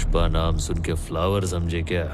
पुष्पा नाम सुन के फ्लावर समझे क्या?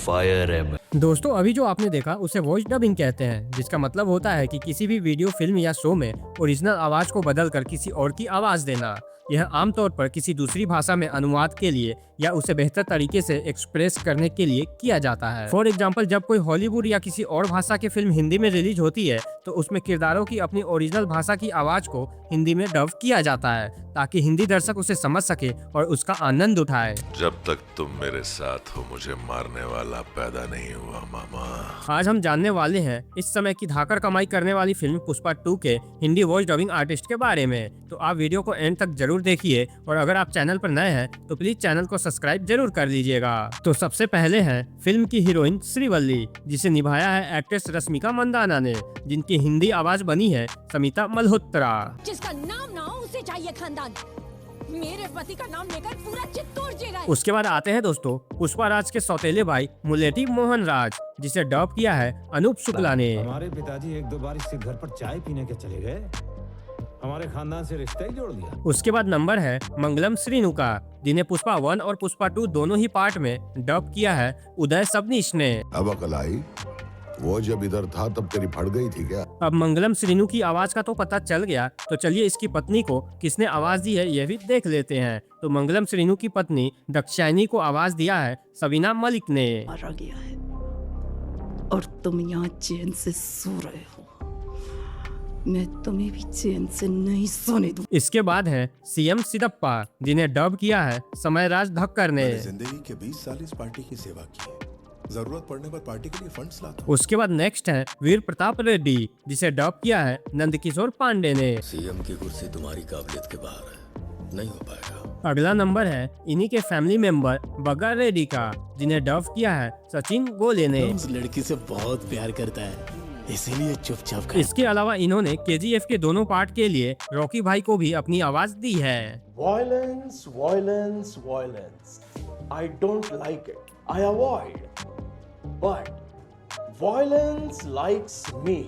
फायर है मैं। दोस्तों अभी जो आपने देखा उसे वॉइस डबिंग कहते हैं, जिसका मतलब होता है कि किसी भी वीडियो, फिल्म या शो में ओरिजिनल आवाज को बदलकर किसी और की आवाज देना। यह आमतौर पर किसी दूसरी भाषा में अनुवाद के लिए या उसे बेहतर तरीके से एक्सप्रेस करने के लिए किया जाता है। फॉर एग्जाम्पल, जब कोई हॉलीवुड या किसी और भाषा की फिल्म हिंदी में रिलीज होती है तो उसमें किरदारों की अपनी ओरिजिनल भाषा की आवाज को हिंदी में डब किया जाता है ताकि हिंदी दर्शक उसे समझ सके और उसका आनंद उठाए। जब तक तुम मेरे साथ हो मुझे मारने वाला पैदा नहीं हुआ मामा। आज हम जानने वाले हैं इस समय की धाकड़ कमाई करने वाली फिल्म पुष्पा 2 के हिंदी वॉइस डबिंग आर्टिस्ट के बारे में। तो आप वीडियो को एंड तक जरूर देखिए और अगर आप चैनल पर नए हैं तो प्लीज चैनल को सब्सक्राइब जरूर कर लीजिएगा। तो सबसे पहले है फिल्म की हीरोइन श्रीवल्ली, जिसे निभाया है एक्ट्रेस रश्मिका मंदाना ने, जिनकी हिंदी आवाज बनी है समिता मल्होत्रा। जिसका नाम ना हो उसे चाहिए खानदान। मेरे पति का नाम लेकर पूरा चित्तौड़ जेल है। उसके बाद आते हैं दोस्तों पुष्पा राज के सौतेले भाई मुलेठी मोहन राज, जिसे डब किया है अनूप शुक्ला ने। हमारे पिताजी एक दो बार इसके घर पर चाय पीने के चले गए, हमारे खानदान से रिश्ता ही जोड़ दिया। उसके बाद नंबर है मंगलम श्रीनु का, जिन्हें पुष्पा 1 और पुष्पा 2 दोनों ही पार्ट में डब किया है उदय सबनीश ने। अब अकल आई, वो जब इधर था तब तेरी फट गई थी क्या? अब मंगलम श्रीनु की आवाज का तो पता चल गया, तो चलिए इसकी पत्नी को किसने आवाज दी है यह भी देख लेते हैं। तो मंगलम श्रीनु की पत्नी दाक्षायणी को आवाज दिया है सबीना मलिक ने। मारा गया है और तुम यहाँ चैन से सो रहे हो, मैं तुम्हें भी चैन से नहीं सोने दूं। इसके बाद है सीएम सिदप्पा, जिन्हें डब किया है समयराज धक्कर ने। जिंदगी के 20 साल इस पार्टी की सेवा की है, जरूरत पड़ने पर पार्टी के लिए फंड्स लाता हूं। उसके बाद नेक्स्ट है वीर प्रताप रेड्डी, जिसे डब किया है नंदकिशोर पांडे ने। सीएम की कुर्सी तुम्हारी काबिलियत के बाहर है, नहीं हो पाएगा। अगला नंबर है इन्हीं के फैमिली मेंबर बग्गा रेड्डी का, जिन्हें डब किया है सचिन गोले ने। उस लड़की से बहुत प्यार करता है, इसीलिए चुपचाप खड़ा। इसके अलावा इन्होंने केजीएफ के दोनों पार्ट के लिए रॉकी भाई को भी अपनी आवाज दी है। Violence, violence, violence. I don't like it. I avoid. But violence likes me.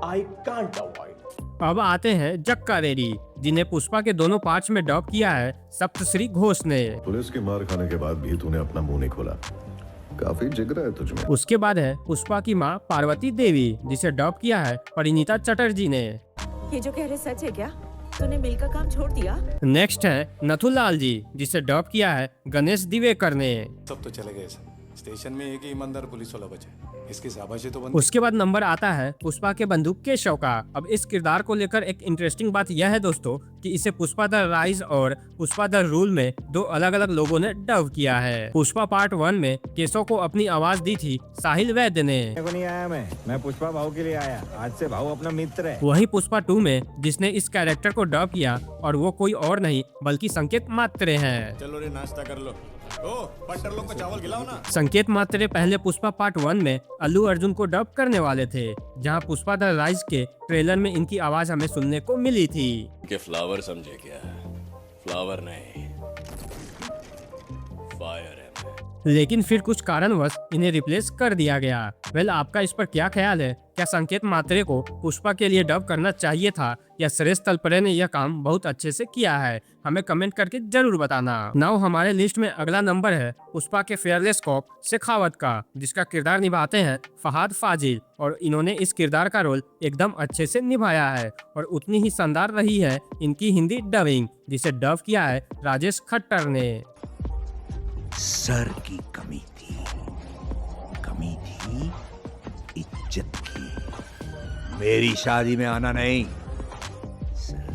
I can't avoid. अब आते हैं जक्का रेड्डी, जिन्हें पुष्पा के दोनों पार्ट्स में डब किया है सप्तश्री घोष ने। पुलिस की मार खाने के बाद भी तूने अपना मुंह नहीं खोला, काफी जिगरा है तुझमें। उसके बाद है पुष्पा की मां पार्वती देवी, जिसे डब किया है परिणीता चटर्जी ने। ये जो कह रहे सच है क्या? तूने मिल का काम छोड़ दिया? नेक्स्ट है नथुलाल जी, जिसे डब किया है गणेश दिवेकर ने। सब तो चले गए सर, स्टेशन में एक ही ईमानदार पुलिस वाला बचा, इसकी शाबाशी तो बंद। उसके बाद नंबर आता है पुष्पा के बंदूक केशव का। अब इस किरदार को लेकर एक इंटरेस्टिंग बात यह है दोस्तों कि इसे पुष्पा द राइज और पुष्पा द रूल में दो अलग अलग लोगों ने डब किया है। पुष्पा पार्ट 1 में केशव को अपनी आवाज दी थी साहिल वैद्य ने। नहीं आया मैं पुष्पा भाव के लिए आया, आज से भाव अपना मित्र है। वही पुष्पा 2 में जिसने इस कैरेक्टर को डब किया और वो कोई और नहीं बल्कि संकेत मात्रे हैं। चलो रे नाश्ता कर लो। ओ बटर लोग को चावल खिलाओ ना। संकेत मात्रे पहले पुष्पा पार्ट 1 में अल्लू अर्जुन को डब करने वाले थे, जहां पुष्पा द राइज के ट्रेलर में इनकी आवाज हमें सुनने को मिली थी। के फ्लावर समझे क्या? फ्लावर नहीं, फायर है। लेकिन फिर कुछ कारणवश इन्हें रिप्लेस कर दिया गया। वेल, आपका इस पर क्या ख्याल है? क्या संकेत मात्रे को पुष्पा के लिए डब करना चाहिए था या सुरेश तलपरे ने यह काम बहुत अच्छे से किया है? हमें कमेंट करके जरूर बताना। नाउ हमारे लिस्ट में अगला नंबर है पुष्पा के फेयरलेस कॉप शेखावत का, जिसका किरदार निभाते हैं फहाद फाजिल, और इन्होंने इस किरदार का रोल एकदम अच्छे से निभाया है और उतनी ही शानदार रही है इनकी हिंदी डबिंग, जिसे डब किया है राजेश खट्टर ने। सर की कमी थी इज्जत की। मेरी शादी में आना नहीं सर,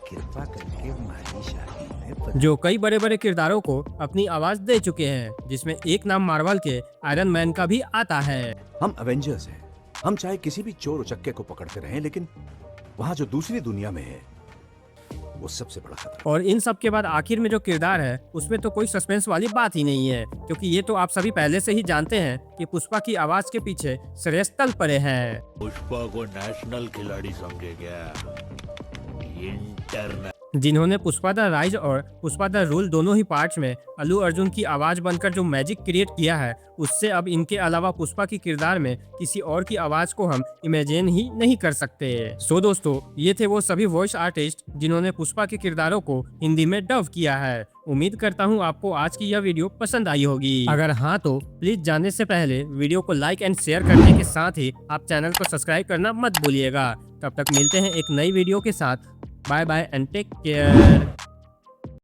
कृपा करके हमारी शादी में। जो कई बड़े बड़े किरदारों को अपनी आवाज दे चुके हैं, जिसमें एक नाम मार्वल के आयरन मैन का भी आता है। हम एवेंजर्स हैं, हम चाहे किसी भी चोर उचक्के को पकड़ते रहें, लेकिन वहाँ जो दूसरी दुनिया में है वो सबसे बड़ा खतरा। और इन सब के बाद आखिर में जो किरदार है उसमें तो कोई सस्पेंस वाली बात ही नहीं है, क्योंकि ये तो आप सभी पहले से ही जानते हैं कि पुष्पा की आवाज के पीछे सुरेश तलपरे हैं। पुष्पा को नेशनल खिलाड़ी समझे क्या? इंटरनेशनल। जिन्होंने पुष्पा द राइज और पुष्पा द रूल दोनों ही पार्ट्स में अल्लू अर्जुन की आवाज बनकर जो मैजिक क्रिएट किया है, उससे अब इनके अलावा पुष्पा की किरदार में किसी और की आवाज को हम इमेजिन ही नहीं कर सकते। सो दोस्तों, ये थे वो सभी वॉइस आर्टिस्ट जिन्होंने पुष्पा के किरदारों को हिंदी में डब किया है। उम्मीद करता हूँ आपको आज की यह वीडियो पसंद आई होगी। अगर हाँ तो प्लीज जाने से पहले वीडियो को लाइक एंड शेयर करने के साथ ही आप चैनल को सब्सक्राइब करना मत भूलिएगा। तब तक मिलते हैं एक नई वीडियो के साथ। Bye bye and take care.